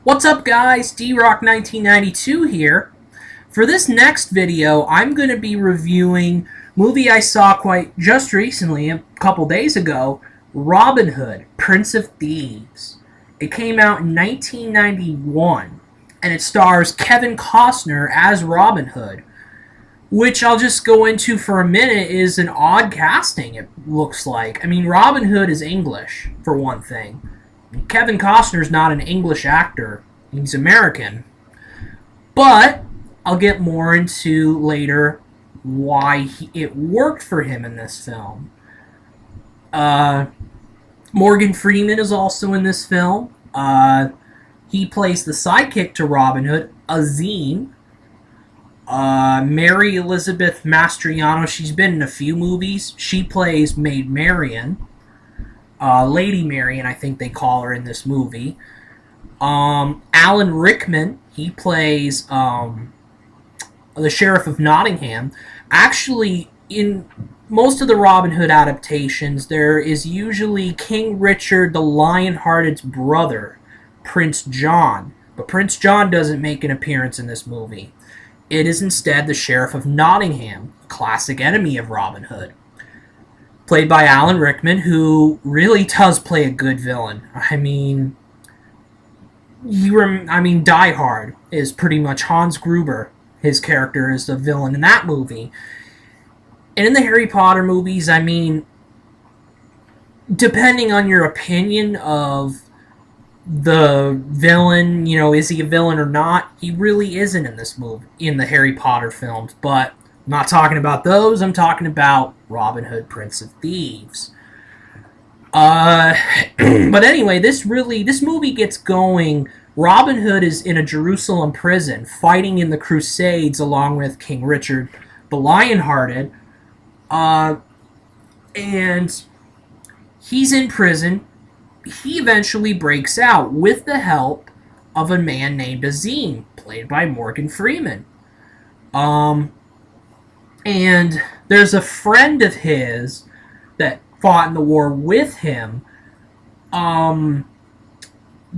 What's up guys, D-Rock1992 here. For this next video, I'm going to be reviewing a movie I saw quite just recently, a couple days ago, Robin Hood, Prince of Thieves. It came out in 1991, and it stars Kevin Costner as Robin Hood, which I'll just go into for a minute is an odd casting, it looks like. I mean, Robin Hood is English, for one thing. Kevin Costner's not an English actor. He's American. But I'll get more into later why it worked for him in this film. Morgan Freeman is also in this film. He plays the sidekick to Robin Hood, Azim. Mary Elizabeth Mastorino, she's been in a few movies. She plays Maid Marian. Lady Marian, I think they call her in this movie. Alan Rickman, he plays the Sheriff of Nottingham. Actually, in most of the Robin Hood adaptations, there is usually King Richard the Lionhearted's brother, Prince John. But Prince John doesn't make an appearance in this movie. It is instead the Sheriff of Nottingham, a classic enemy of Robin Hood, played by Alan Rickman, who really does play a good villain. I mean, Die Hard is pretty much Hans Gruber. His character is the villain in that movie. And in the Harry Potter movies, I mean, depending on your opinion of the villain, is he a villain or not, he really isn't in this movie, in the Harry Potter films. But I'm not talking about those, I'm talking about Robin Hood, Prince of Thieves. But anyway, this movie gets going. Robin Hood is in a Jerusalem prison, fighting in the Crusades along with King Richard the Lionhearted. And he's in prison. He eventually breaks out with the help of a man named Azim, played by Morgan Freeman. And there's a friend of his that fought in the war with him.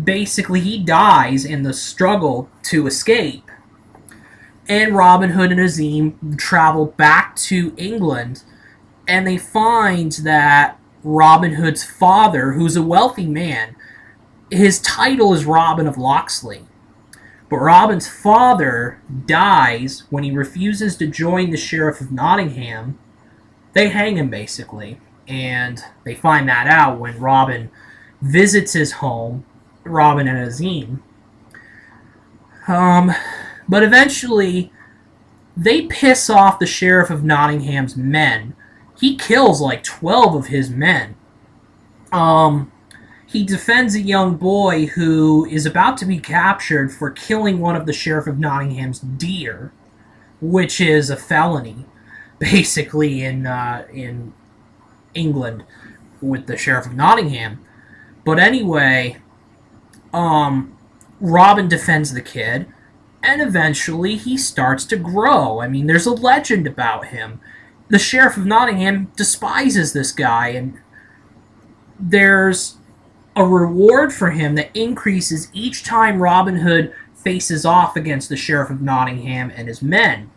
Basically, he dies in the struggle to escape. And Robin Hood and Azim travel back to England, and they find that Robin Hood's father, who's a wealthy man, his title is Robin of Locksley. But Robin's father dies when he refuses to join the Sheriff of Nottingham. They hang him, basically. And they find that out when Robin visits his home, Robin and Azim. But eventually, they piss off the Sheriff of Nottingham's men. He kills like 12 of his men. He defends a young boy who is about to be captured for killing one of the Sheriff of Nottingham's deer, which is a felony, basically, in England with the Sheriff of Nottingham. But anyway, Robin defends the kid, and eventually he starts to grow. I mean, there's a legend about him. The Sheriff of Nottingham despises this guy, and there's a reward for him that increases each time Robin Hood faces off against the Sheriff of Nottingham and his men.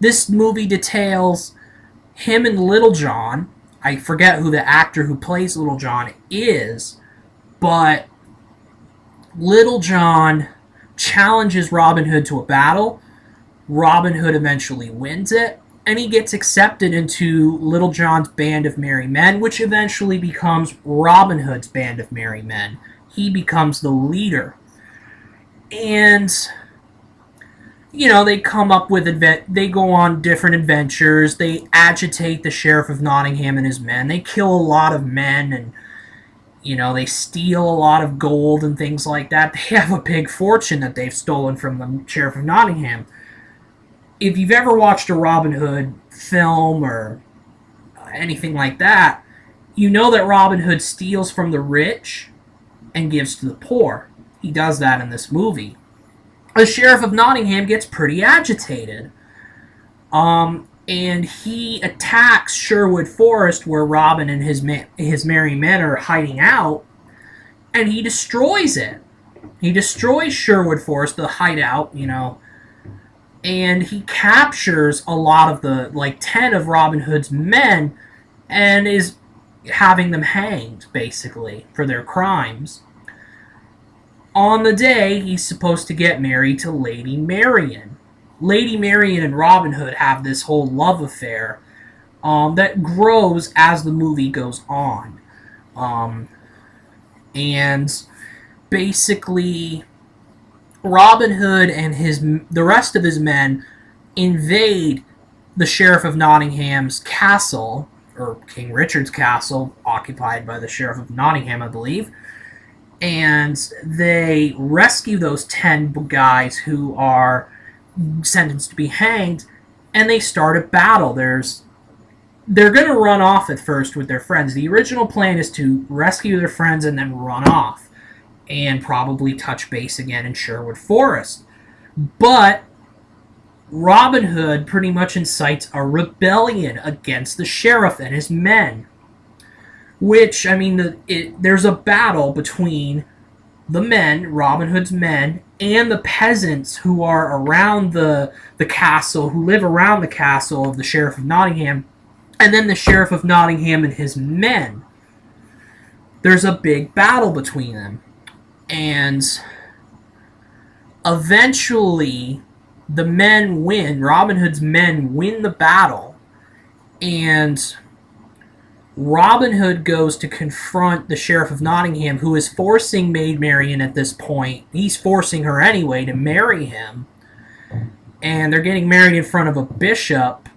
This movie details him and Little John. I forget who the actor who plays Little John is, but Little John challenges Robin Hood to a battle. Robin Hood eventually wins it, and he gets accepted into Little John's band of merry men, which eventually becomes Robin Hood's band of merry men. He becomes the leader. And, they come up with they go on different adventures. They agitate the Sheriff of Nottingham and his men. They kill a lot of men, and they steal a lot of gold and things like that. They have a big fortune that they've stolen from the Sheriff of Nottingham. If you've ever watched a Robin Hood film or anything like that, you know that Robin Hood steals from the rich and gives to the poor. He does that in this movie. The Sheriff of Nottingham gets pretty agitated. And he attacks Sherwood Forest, where Robin and his merry men are hiding out, and he destroys it. He destroys Sherwood Forest, the hideout, and he captures a lot of the, 10 of Robin Hood's men, and is having them hanged, basically, for their crimes. On the day, he's supposed to get married to Lady Marian. Lady Marian and Robin Hood have this whole love affair that grows as the movie goes on. And basically, Robin Hood and the rest of his men invade the Sheriff of Nottingham's castle, or King Richard's castle, occupied by the Sheriff of Nottingham, I believe. And they rescue those 10 guys who are sentenced to be hanged, and they start a battle. They're going to run off at first with their friends. The original plan is to rescue their friends and then run off, and probably touch base again in Sherwood Forest. But Robin Hood pretty much incites a rebellion against the sheriff and his men. Which, there's a battle between the men, Robin Hood's men, and the peasants who are around the castle, who live around the castle of the Sheriff of Nottingham, and then the Sheriff of Nottingham and his men. There's a big battle between them. And eventually, the men win. Robin Hood's men win the battle. And Robin Hood goes to confront the Sheriff of Nottingham, who is forcing Maid Marian at this point. He's forcing her anyway to marry him. And they're getting married in front of a bishop.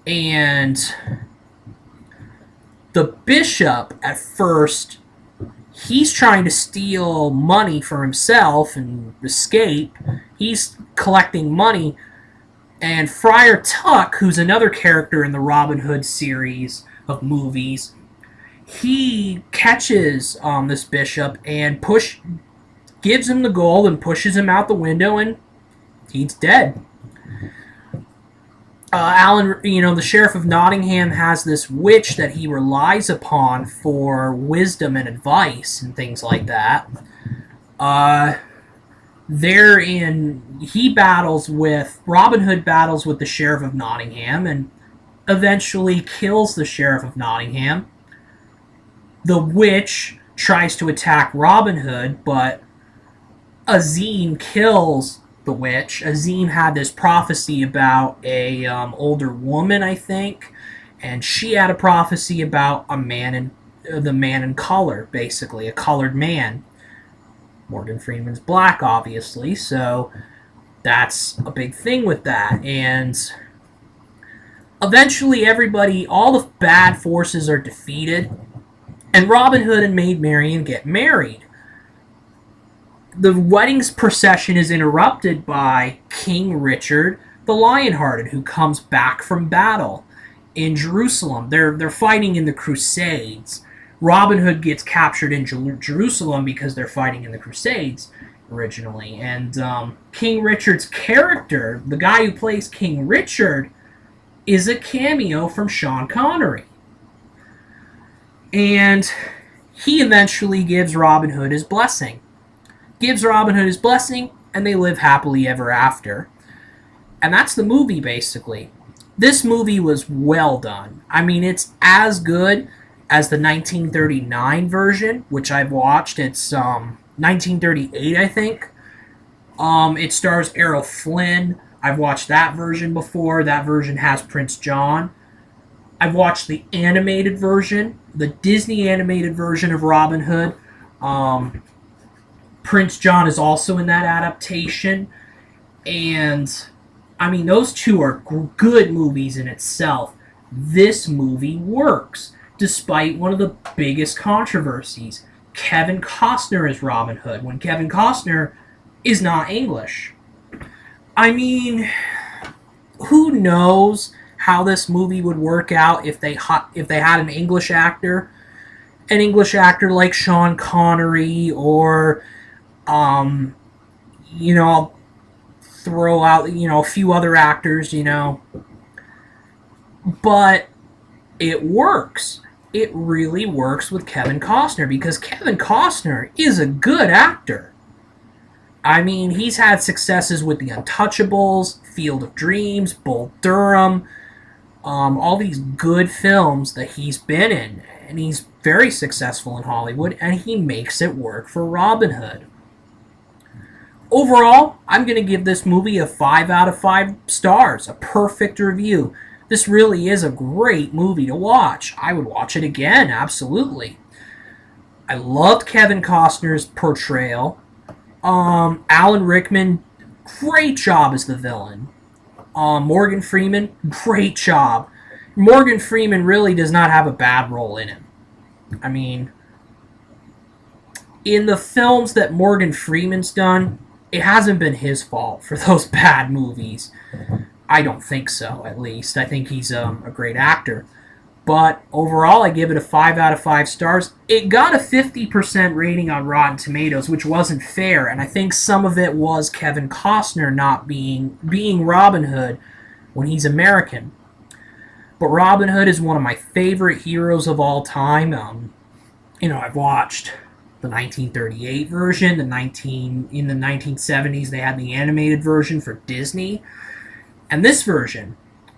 And the bishop, at first, he's trying to steal money for himself and escape. He's collecting money. And Friar Tuck, who's another character in the Robin Hood series of movies, he catches this bishop and gives him the gold and pushes him out the window, and he's dead. The Sheriff of Nottingham has this witch that he relies upon for wisdom and advice and things like that. Robin Hood battles with the Sheriff of Nottingham and eventually kills the Sheriff of Nottingham. The witch tries to attack Robin Hood, but Azim kills the witch. Azim had this prophecy about a older woman, I think, and she had a prophecy about the man in color, basically, a colored man. Morgan Freeman's black, obviously, so that's a big thing with that. And eventually all the bad forces are defeated, and Robin Hood and Maid Marian get married. The wedding's procession is interrupted by King Richard the Lionhearted, who comes back from battle in Jerusalem. They're fighting in the Crusades. Robin Hood gets captured in Jerusalem because they're fighting in the Crusades originally. And King Richard's character, the guy who plays King Richard, is a cameo from Sean Connery. And he eventually gives Robin Hood his blessing. And they live happily ever after. And that's the movie, basically. This movie was well done. It's as good as the 1939 version, which I've watched. It's 1938, I think. It stars Errol Flynn. I've watched that version before. That version has Prince John. I've watched the animated version, the Disney animated version of Robin Hood. Prince John is also in that adaptation. And, those two are good movies in itself. This movie works, despite one of the biggest controversies. Kevin Costner is Robin Hood, when Kevin Costner is not English. Who knows how this movie would work out if they had an English actor like Sean Connery, or I'll throw out a few other actors, but it works. it really works with Kevin Costner because Kevin Costner is a good actor. I mean, he's had successes with The Untouchables, Field of Dreams, Bull Durham, all these good films that he's been in, and he's very successful in Hollywood, and he makes it work for Robin Hood. Overall, I'm going to give this movie a 5 out of 5 stars, a perfect review. This really is a great movie to watch. I would watch it again, absolutely. I loved Kevin Costner's portrayal. Alan Rickman, great job as the villain. Morgan Freeman, great job. Morgan Freeman really does not have a bad role in him. I mean, in the films that Morgan Freeman's done, it hasn't been his fault for those bad movies. I don't think so, at least. I think he's a great actor. But overall, I give it a 5 out of 5 stars. It got a 50% rating on Rotten Tomatoes, which wasn't fair, and I think some of it was Kevin Costner not being Robin Hood when he's American. But Robin Hood is one of my favorite heroes of all time. I've watched the 1938 version, in the 1970s they had the animated version for Disney, and this version,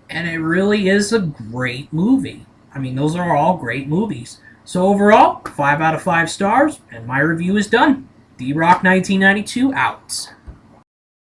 and it really is a great movie. I mean, those are all great movies. So overall, 5 out of 5 stars, and my review is done. D-Rock 1992 out.